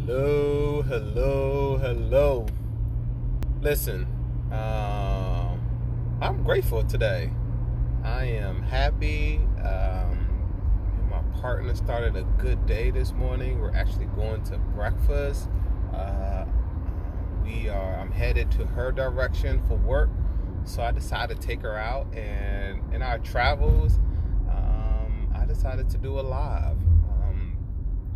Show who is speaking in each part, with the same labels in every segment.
Speaker 1: Hello, hello, hello. Listen, I'm grateful today. I am happy. My partner started a good day this morning. We're actually going to breakfast. I'm headed to her direction for work. So I decided to take her out, and in our travels, I decided to do a live.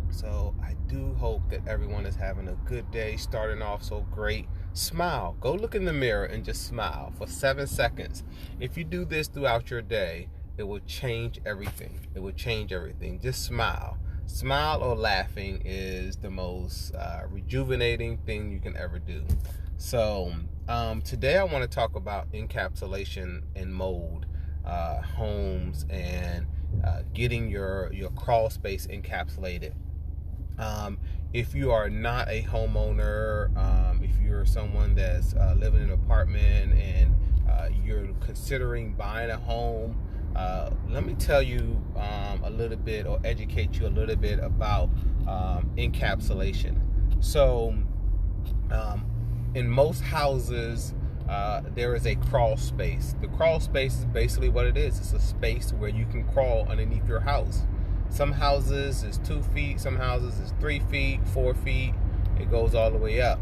Speaker 1: So I do hope that everyone is having a good day, starting off so great. Smile. Go look in the mirror and just smile for 7 seconds. If you do this throughout your day, it will change everything. It will change everything. Just smile. Smile or laughing is the most rejuvenating thing you can ever do. So today I want to talk about encapsulation and mold, homes, and getting your crawl space encapsulated. If you are not a homeowner, if you're someone that's living in an apartment and you're considering buying a home, let me tell you a little bit, or educate you a little bit about encapsulation. So in most houses, there is a crawl space. The crawl space is basically what it is. It's a space where you can crawl underneath your house. Some houses is 2 feet, some houses is 3 feet, 4 feet. It goes all the way up.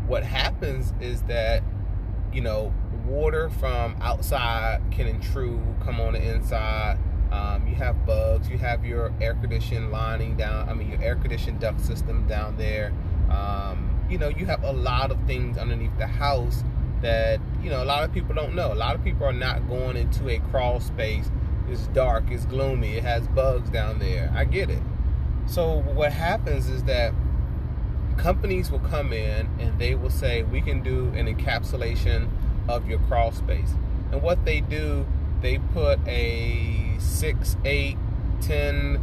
Speaker 1: What happens is that, water from outside can intrude, come on the inside. You have bugs, you have your air conditioning your air conditioning duct system down there. You have a lot of things underneath the house that a lot of people don't know. A lot of people are not going into a crawl space. It's dark, it's gloomy, it has bugs down there. I get it. So what happens is that companies will come in and they will say, we can do an encapsulation of your crawl space. And what they do, they put a 6, 8, 10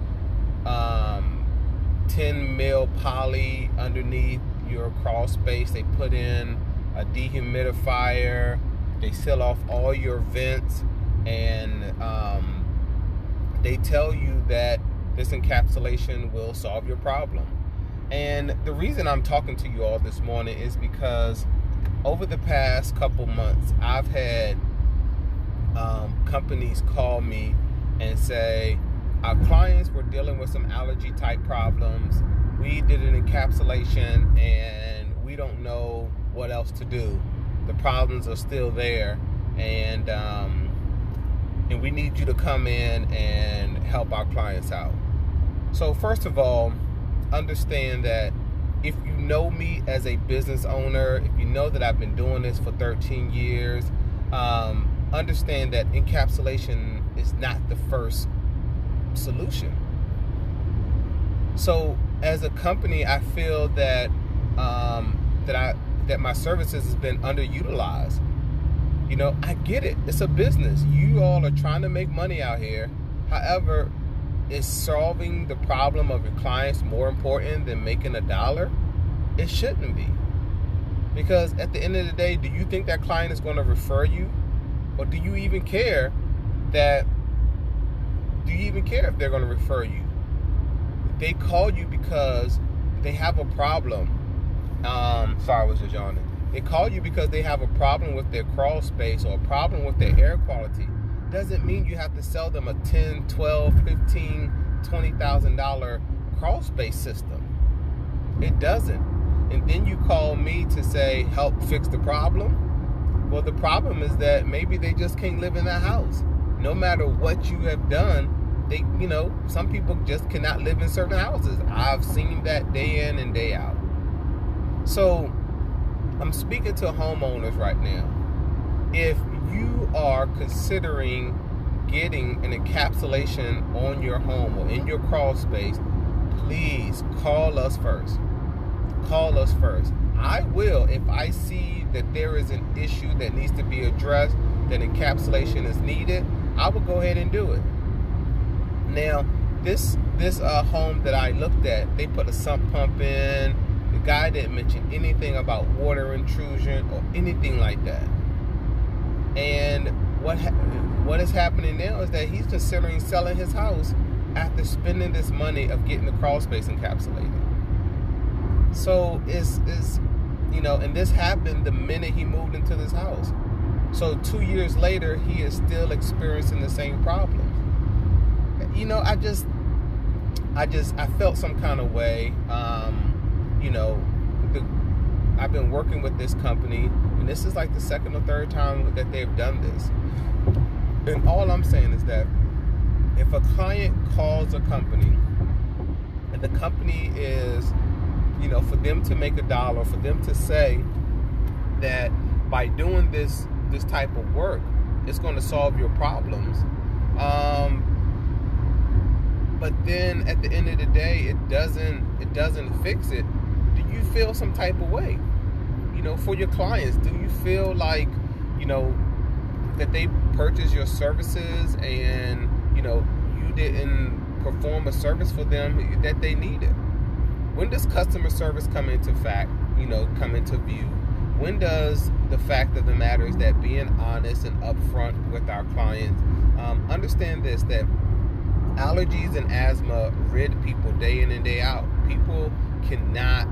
Speaker 1: mil poly underneath your crawl space. They put in a dehumidifier. They seal off all your vents, and they tell you that this encapsulation will solve your problem. And the reason I'm talking to you all this morning is because over the past couple months, I've had companies call me and say, our clients were dealing with some allergy type problems. We did an encapsulation and we don't know what else to do. The problems are still there, and we need you to come in and help our clients out. So first of all, understand that if you know me as a business owner, if you know that I've been doing this for 13 years, understand that encapsulation is not the first solution. So as a company, I feel that that my services has been underutilized. I get it. It's a business. You all are trying to make money out here. However, is solving the problem of your clients more important than making a dollar? It shouldn't be. Because at the end of the day, do you think that client is going to refer you? Or do you even care if they're going to refer you? They call you because they have a problem. Sorry, I was just yawning. They call you because they have a problem with their crawl space or a problem with their air quality. Doesn't mean you have to sell them a $10, $12, $15, $20,000 crawl space system. It doesn't. And then you call me to say, help fix the problem. Well, the problem is that maybe they just can't live in that house. No matter what you have done, some people just cannot live in certain houses. I've seen that day in and day out. So I'm speaking to homeowners right now. If you are considering getting an encapsulation on your home or in your crawl space, please call us first. Call us first. I will, if I see that there is an issue that needs to be addressed, that encapsulation is needed, I will go ahead and do it. Now, this home that I looked at, they put a sump pump in. The guy didn't mention anything about water intrusion or anything like that. And what is happening now is that he's considering selling his house after spending this money of getting the crawl space encapsulated. So it's and this happened the minute he moved into this house. So 2 years later, he is still experiencing the same problems. I felt some kind of way. I've been working with this company, and this is like the second or third time that they've done this. And all I'm saying is that if a client calls a company, and the company is, for them to make $1, for them to say that by doing this type of work, it's going to solve your problems. But then at the end of the day, it doesn't fix it. Do you feel some type of way? For your clients, do you feel like, that they purchased your services and, you didn't perform a service for them that they needed? When does customer service come into view? When does the fact of the matter is that being honest and upfront with our clients, understand this, that allergies and asthma rid people day in and day out. People cannot,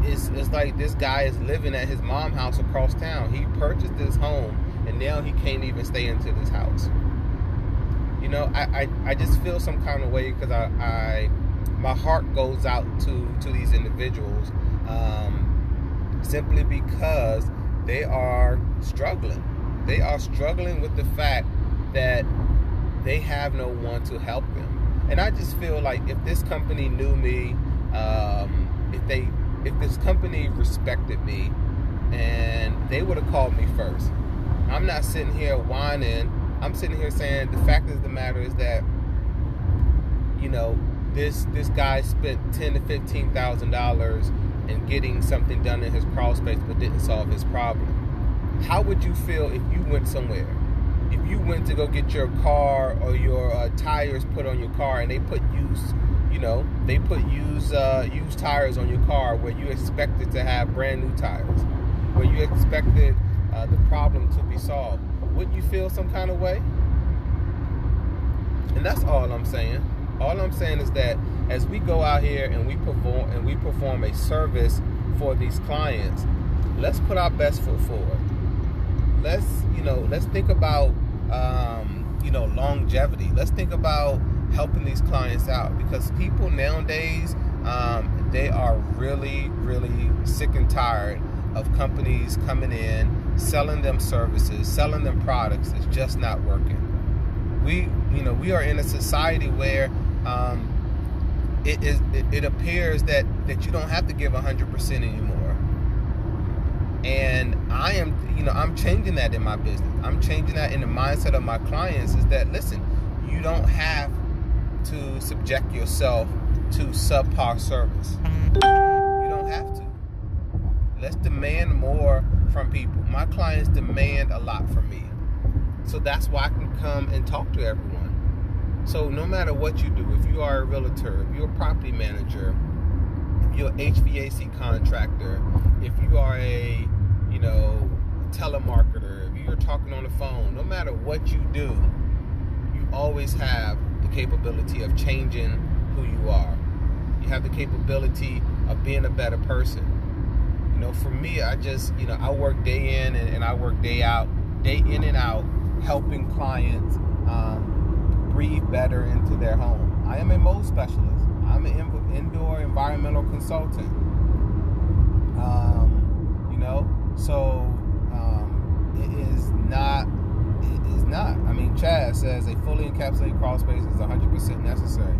Speaker 1: it's like this guy is living at his mom's house across town. He purchased this home, and now he can't even stay into this house. I just feel some kind of way because my heart goes out to these individuals, simply because they are struggling. They are struggling with the fact that they have no one to help them. And I just feel like if this company knew me, if this company respected me, and they would have called me first. I'm not sitting here whining. I'm sitting here saying the fact of the matter is that, this guy spent $10,000 to $15,000 in getting something done in his crawl space, but didn't solve his problem. How would you feel if you went somewhere? If you went to go get your car or your tires put on your car, and they put used tires on your car where you expected to have brand new tires, where you expected the problem to be solved, wouldn't you feel some kind of way? And that's all I'm saying. All I'm saying is that as we go out here and we perform a service for these clients, let's put our best foot forward. Let's think about longevity. Let's think about helping these clients out, because people nowadays, they are really, really sick and tired of companies coming in, selling them services, selling them products. It's just not working. We are in a society where it appears that you don't have to give 100% anymore. And I'm changing that in my business. I'm changing that in the mindset of my clients, is that, listen, you don't have to subject yourself to subpar service. You don't have to. Let's demand more from people. My clients demand a lot from me. So that's why I can come and talk to everyone. So no matter what you do, if you are a realtor, if you're a property manager, if you're an HVAC contractor, if you are a telemarketer, if you're talking on the phone, no matter what you do, you always have the capability of changing who you are. You have the capability of being a better person. For me, I work day in and I work day in and out, helping clients breathe better into their home. I am a mold specialist. I'm an indoor environmental consultant. So it is not. I mean, Chad says a fully encapsulated crawl space is 100% necessary.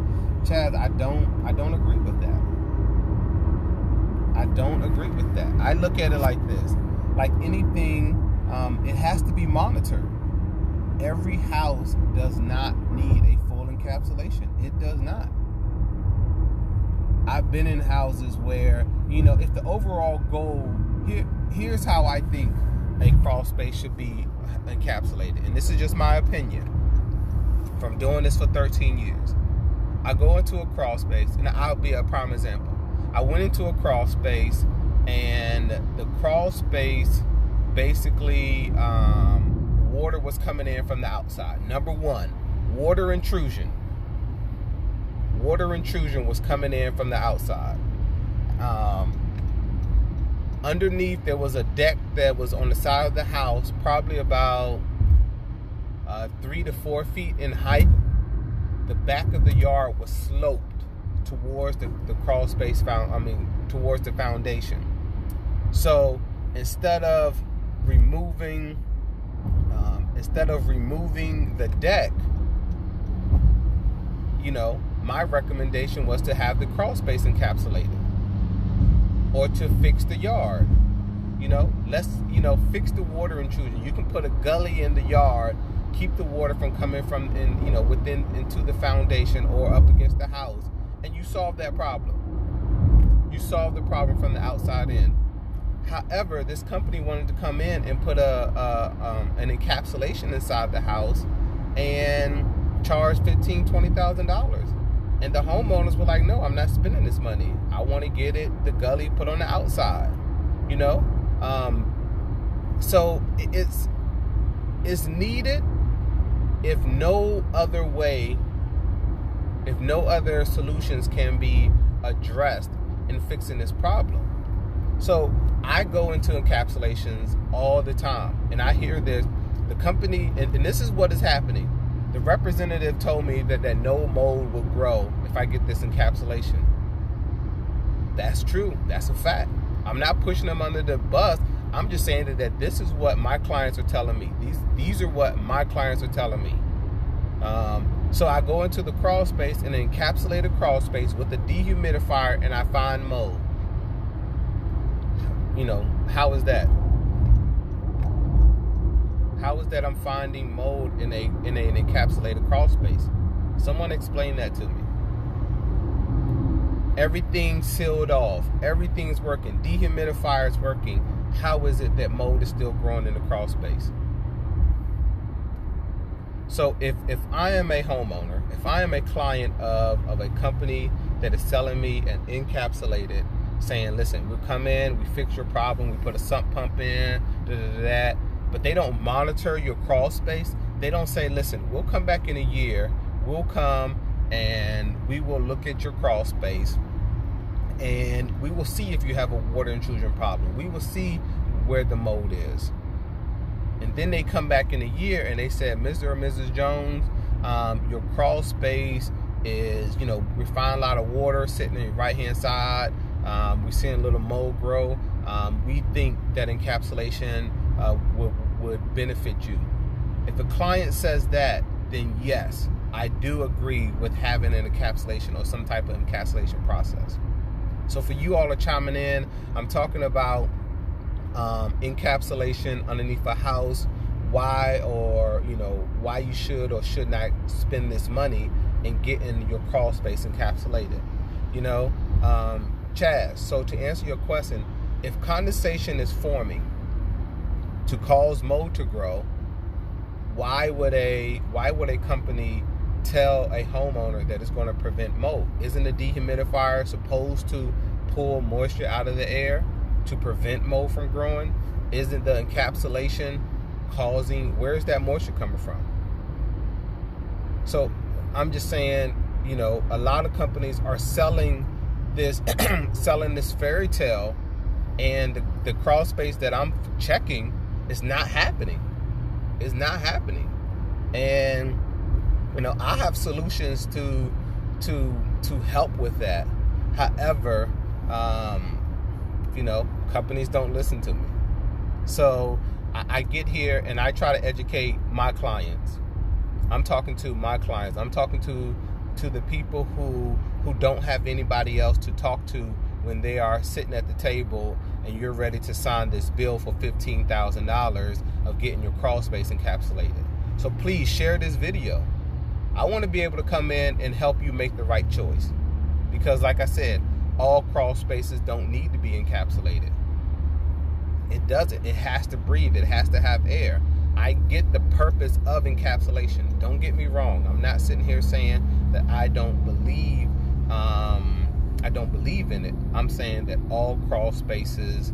Speaker 1: Chad, I don't agree with that. I don't agree with that. I look at it like this. Like anything, it has to be monitored. Every house does not need a full encapsulation. It does not. I've been in houses where, if the overall goal, here's how I think a crawl space should be encapsulated. And this is just my opinion from doing this for 13 years. I go into a crawl space, and I'll be a prime example. I went into a crawl space, and the crawl space basically, water was coming in from the outside. Number one, water intrusion. water intrusion was coming in from the outside. Underneath, there was a deck that was on the side of the house, probably about 3 to 4 feet in height. The back of the yard was sloped towards the crawl space towards the foundation. So instead of removing the deck, my recommendation was to have the crawl space encapsulated, or to fix the yard. Let's fix the water intrusion. You can put a gully in the yard, keep the water from coming from into the foundation or up against the house, and you solve that problem. You solve the problem from the outside in. However, this company wanted to come in and put an encapsulation inside the house and charge $15,000-$20,000. And the homeowners were like, no, I'm not spending this money. I want to get the gully put on the outside. So it's needed if no other solutions can be addressed in fixing this problem. So I go into encapsulations all the time, and I hear this, the company, and this is what is happening. The representative told me that no mold will grow if I get this encapsulation. That's true. That's a fact. I'm not pushing them under the bus. I'm just saying that this is what my clients are telling me. These are what my clients are telling me. So I go into the crawl space, and encapsulate a crawl space with a dehumidifier, and I find mold. How is that? How is that I'm finding mold in an encapsulated crawl space? Someone explain that to me. Everything's sealed off. Everything's working. Dehumidifier's working. How is it that mold is still growing in the crawl space? So if I am a homeowner, if I am a client of a company that is selling me an encapsulated, saying, listen, we'll come in, we fix your problem, we put a sump pump in, but they don't monitor your crawl space. They don't say, listen, we'll come back in a year, we'll come and we will look at your crawl space and we will see if you have a water intrusion problem. We will see where the mold is. And then they come back in a year and they said, Mr. or Mrs. Jones, your crawl space is, we find a lot of water sitting in your right-hand side. We're seeing a little mold grow. We think that encapsulation would benefit you. If a client says that, then yes, I do agree with having an encapsulation or some type of encapsulation process. So for you all are chiming in, I'm talking about encapsulation underneath a house, why you should or should not spend this money in getting your crawl space encapsulated. Chaz, so to answer your question, if condensation is forming to cause mold to grow, why would a company tell a homeowner that it's going to prevent mold? Isn't a dehumidifier supposed to pull moisture out of the air to prevent mold from growing? Isn't the encapsulation where's that moisture coming from? So I'm just saying, a lot of companies are selling this fairy tale, and the crawl space that I'm checking is not happening. It's not happening. And I have solutions to help with that. However, companies don't listen to me. So I get here and I try to educate my clients. I'm talking to my clients. I'm talking to the people who don't have anybody else to talk to when they are sitting at the table and you're ready to sign this bill for $15,000 of getting your crawl space encapsulated. So please share this video. I want to be able to come in and help you make the right choice, because like I said, all crawl spaces don't need to be encapsulated. It doesn't. It has to breathe. It has to have air. I get the purpose of encapsulation. Don't get me wrong. I'm not sitting here saying that I don't believe in it. I'm saying that all crawl spaces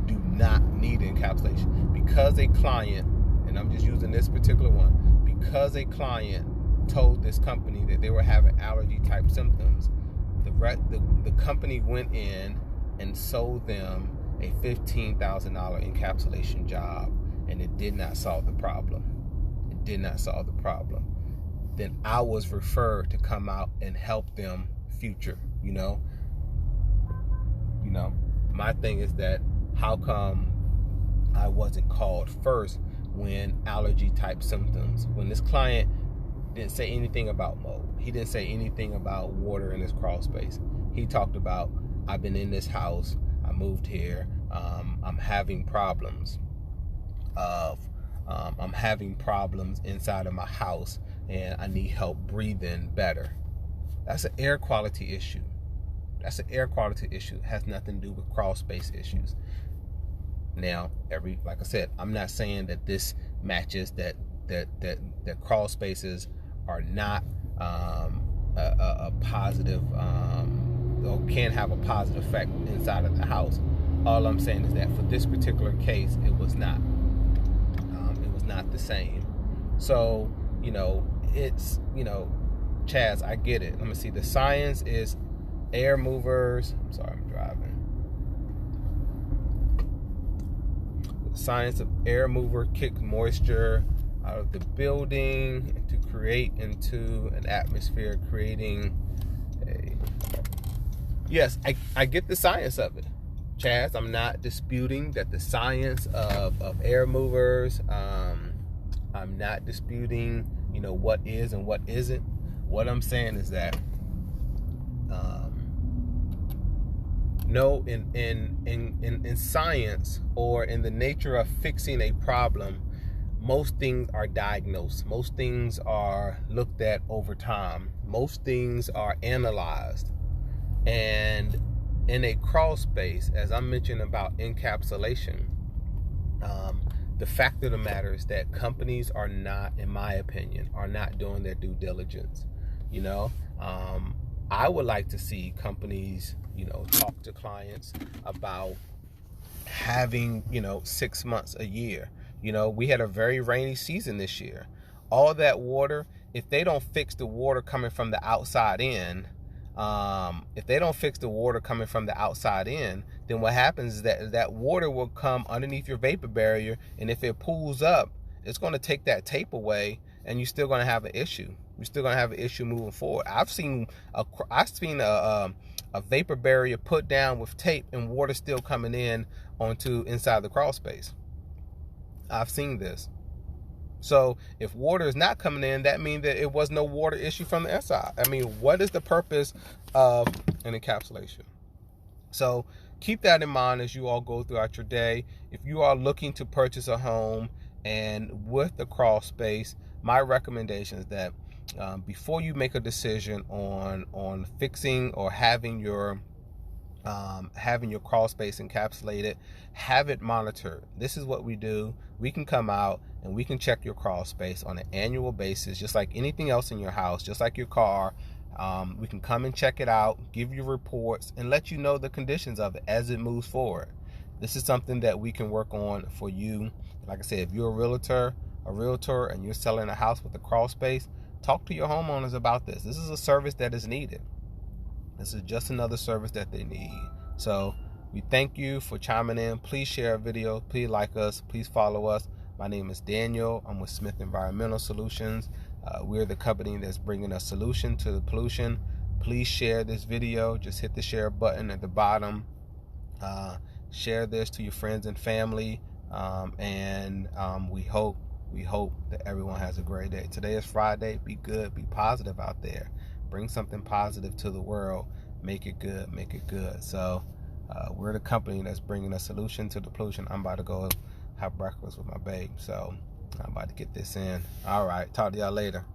Speaker 1: do not need encapsulation. Because a client, and I'm just using this particular one, because a client told this company that they were having allergy type symptoms, the company went in and sold them a $15,000 encapsulation job, and it did not solve the problem. It did not solve the problem. Then I was referred to come out and help them future, you know. My thing is that how come I wasn't called first when allergy type symptoms, when this client didn't say anything about mold. He didn't say anything about water in his crawl space. He talked about, I've been in this house, I moved here, I'm having problems I'm having problems inside of my house, and I need help breathing better. That's an air quality issue. That's an air quality issue. It has nothing to do with crawl space issues. Now, like I said, I'm not saying that this matches that crawl spaces are not a positive or can have a positive effect inside of the house. All I'm saying is that for this particular case, it was not. It was not the same. So, it's, Chaz, I get it. Let me see. The science is air movers. I'm sorry, I'm driving. The science of air mover kick moisture out of the building to create into an atmosphere, creating a... Yes, I get the science of it, Chaz. I'm not disputing that the science of air movers. I'm not disputing, what is and what isn't. What I'm saying is that no, in science, or in the nature of fixing a problem, most things are diagnosed. Most things are looked at over time. Most things are analyzed. And in a crawl space, as I mentioned about encapsulation, the fact of the matter is that companies are not, in my opinion, are not doing their due diligence. I would like to see companies, talk to clients about having, 6 months, a year. We had a very rainy season this year. All that water, if they don't fix the water coming from the outside in, then what happens is that water will come underneath your vapor barrier, and if it pools up, it's going to take that tape away, and you're still going to have an issue. You're still going to have an issue moving forward. I've seen a vapor barrier put down with tape and water still coming in onto inside the crawl space. I've seen this. So if water is not coming in, that means that it was no water issue from the inside. I mean, what is the purpose of an encapsulation? So keep that in mind as you all go throughout your day. If you are looking to purchase a home and with the crawl space, my recommendation is that before you make a decision on fixing or having your crawl space encapsulated, have it monitored. This is what we do. We can come out and we can check your crawl space on an annual basis, just like anything else in your house, just like your car. We can come and check it out, give you reports, and let you know the conditions of it as it moves forward. This is something that we can work on for you. Like I said, if you're a realtor and you're selling a house with a crawl space, talk to your homeowners about this. This is a service that is needed. This is just another service that they need. So we thank you for chiming in. Please share a video. Please like us. Please follow us. My name is Daniel. I'm with Smith Environmental Solutions. We're the company that's bringing a solution to the pollution. Please share this video. Just hit the share button at the bottom. Share this to your friends and family. And we hope that everyone has a great day. Today is Friday. Be good. Be positive out there. Bring something positive to the world. Make it good. Make it good. So we're the company that's bringing a solution to the pollution. I'm about to go have breakfast with my babe. So I'm about to get this in. All right. Talk to y'all later.